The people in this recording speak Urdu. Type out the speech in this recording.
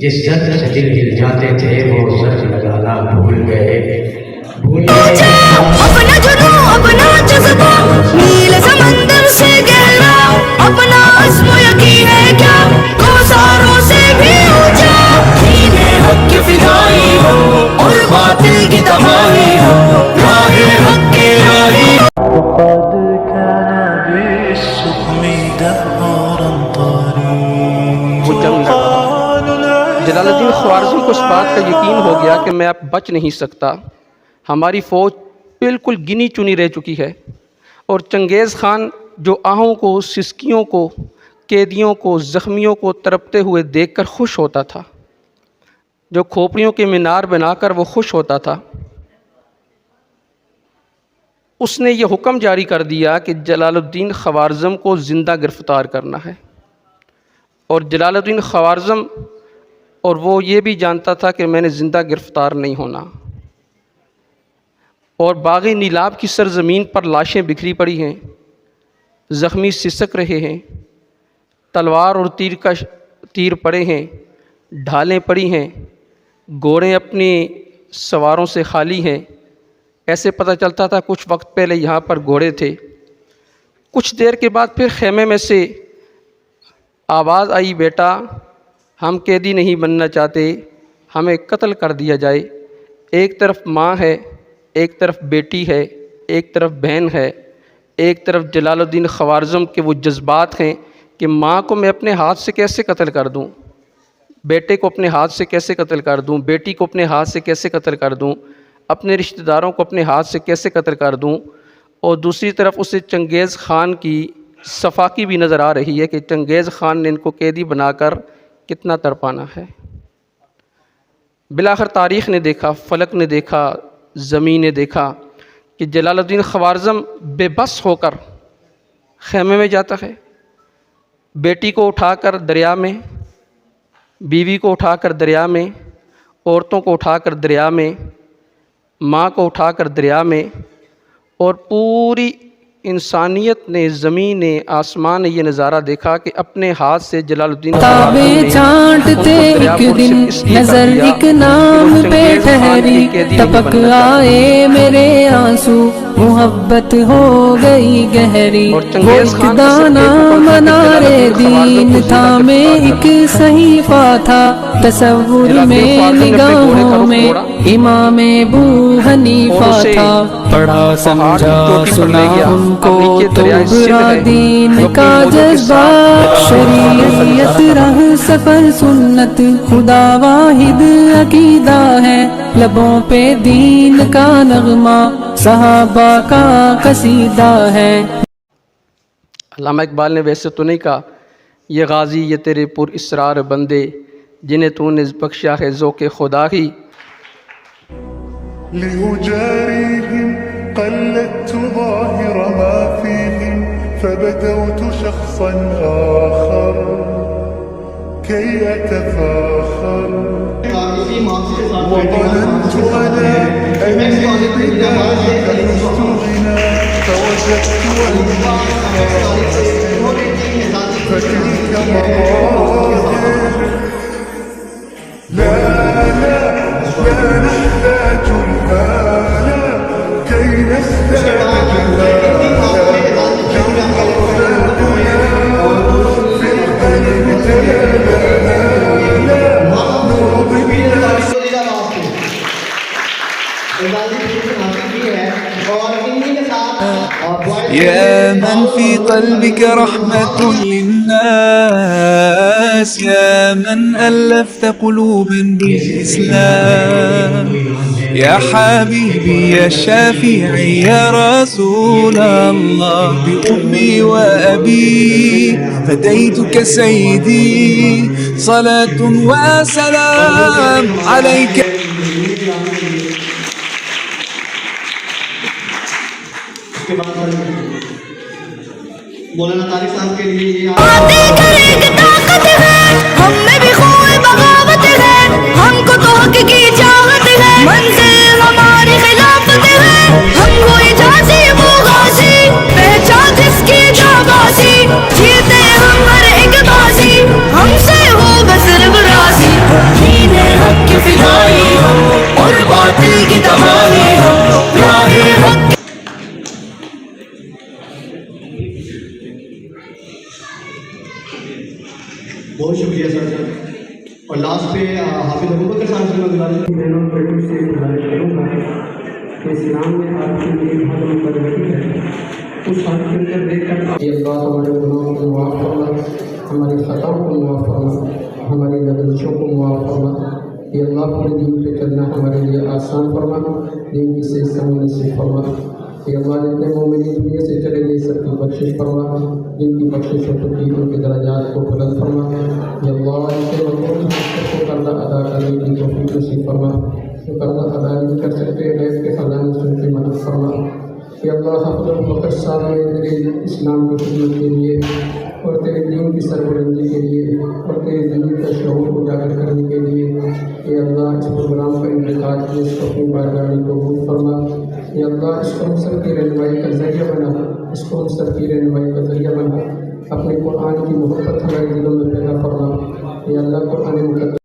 جس زد سے دل ہل جاتے تھے وہ زد لگانا بھول گئے اپنا جنوں اپنا جذبہ نیل سمندر سے گہرا اپنا عزم و یقین ہے کیا کوثروں سے بھی اونچا دین حق کی فدائی ہو اور باطل کی تباہی ہو راہ حق کی راہی وقد كان بالسقم دهرا طريقا جلال الدین خوارزمی کو اس بات کا یقین ہو گیا کہ میں اب بچ نہیں سکتا، ہماری فوج بالکل گنی چنی رہ چکی ہے، اور چنگیز خان جو آہوں کو، سسکیوں کو، قیدیوں کو، زخمیوں کو تڑپتے ہوئے دیکھ کر خوش ہوتا تھا، جو کھوپڑیوں کے مینار بنا کر وہ خوش ہوتا تھا، اس نے یہ حکم جاری کر دیا کہ جلال الدین خوارزم کو زندہ گرفتار کرنا ہے۔ اور جلال الدین خوارزم اور وہ یہ بھی جانتا تھا کہ میں نے زندہ گرفتار نہیں ہونا، اور باغ نیلاب کی سرزمین پر لاشیں بکھری پڑی ہیں، زخمی سسک رہے ہیں، تلوار اور تیر پڑے ہیں، ڈھالیں پڑی ہیں، گھوڑے اپنی سواروں سے خالی ہیں۔ ایسے پتہ چلتا تھا کچھ وقت پہلے یہاں پر گھوڑے تھے۔ کچھ دیر کے بعد پھر خیمے میں سے آواز آئی، بیٹا ہم قیدی نہیں بننا چاہتے، ہمیں قتل کر دیا جائے۔ ایک طرف ماں ہے، ایک طرف بیٹی ہے، ایک طرف بہن ہے، ایک طرف جلال الدین خوارزم کے وہ جذبات ہیں کہ ماں کو میں اپنے ہاتھ سے کیسے قتل کر دوں، بیٹے کو اپنے ہاتھ سے کیسے قتل کر دوں، بیٹی کو اپنے ہاتھ سے کیسے قتل کر دوں، اپنے رشتہ داروں کو اپنے ہاتھ سے کیسے قتل کر دوں۔ اور دوسری طرف اسے چنگیز خان کی صفاقی بھی نظر آ رہی ہے کہ چنگیز خان نے ان کو قیدی بنا کر کتنا تڑپانا ہے۔ بالآخر تاریخ نے دیکھا، فلک نے دیکھا، زمین نے دیکھا کہ جلال الدین خوارزم بے بس ہو کر خیمے میں جاتا ہے، بیٹی کو اٹھا کر دریا میں، بیوی کو اٹھا کر دریا میں، عورتوں کو اٹھا کر دریا میں، ماں کو اٹھا کر دریا میں، اور پوری انسانیت نے، زمین نے، آسمان نے یہ نظارہ دیکھا کہ اپنے ہاتھ سے جلال الدین تابیں چانٹتے ایک دن نظر ایک نام پہ ٹھہری، ٹپک آئے میرے آنسو محبت ہو گئی گہری، وہ ایک دانا منارے دین تھا میں ایک صحیفہ تھا، تصور میں نگاہوں میں امام ابو حنیفہ تھا، پڑھا سمجھا سنا ان کو تو برا دین کا جذبہ، شریعت راہ سفر سنت خدا واحد عقیدہ ہے، لبوں پہ دین کا نغمہ صحابہ کا قصیدہ ہے۔ علامہ اقبال نے ویسے تو نہیں کہا یہ غازی یہ تیرے پر اسرار بندے جنہیں تو نے بخشا ہے ذوق خدا ہی۔ لأجاريهم قلدت ظاهر ما فيهم فبدوت شخصا آخر كي أتفاخر وظننت أنا أني بذلك فزت غنى فوجدت أني خاسر فتلك مظاهر لا نحتاج المال كي نستعد في القلب تلالا نرضي يا من في قلبك رحمة للناس، يا من ألفت قلوبا بالإسلام، يا حبيبي يا شافعي يا رسول الله، بأمي وأبي فديتك سيدي، صلاة وسلام عليك. مولانا طارق صاحب کے لیے طاقت ہے، ہم میں بھی خوب بغاوت ہے، ہم کو تو حق کی چاہت ہے، منزل ہماری خلافت ہے، ہم وہ اجازی وہ غازی پہچان جس کی جابازی، جیتے ہم ہر ایک بازی، ہم سے ہو بس رب راضی۔ اور لاسٹ پہ حافظ ابوبکر صاحب سے میں گزارش بہنوں بیٹوں سے گزارش کروں گا کہ اسلام میں آپ کے لیے بہت بڑی برکت ہے، اس حق کے اندر دیکھ کر یہ اللہ ہمارے گناہوں کو معاف فرما، ہماری خطاؤں کو معاف فرما، ہماری لغزشوں کو معاف فرما۔ یہ اللہ پورے دین پہ چلنا ہمارے لیے آسان فرما، دین کی صحیح سمجھ نصیب فرما۔ یہ اللہ جتنے مومنین دنیا سے چلے گئے سب کی بخشش فرما، جن کی بخشش ہو چکی ان کے درجات کو بلند فرما۔ یہ اللہ ان کے مقبول حق کو قرضہ ادا کرنے کی توفیق نصیب فرما، جو قرضہ ادا نہیں کر سکتے غیب کے خزانے سے ان کی مدد فرما۔ یہ اللہ حافظ ابوبکر صاحب نے تیرے اسلام کی خدمت کے لیے اور تیرے دین کی سربلندی کے لیے اور تیرے دین کا شعور اجاگر کرنے کے لیے یہ اللہ اس پروگرام کا انعقاد کیا، اس کو اپنی بارگاہ میں قبول فرما۔ یہ اللہ اس کو ہم سب کی رہنمائی کا ذریعہ بنا، اس کو ہم سب کی رہنمائی کا ذریعہ بنا، اپنے قرآن کی محبت ہمارے دلوں میں پیدا فرما۔ یہ اللہ قرآن مقدس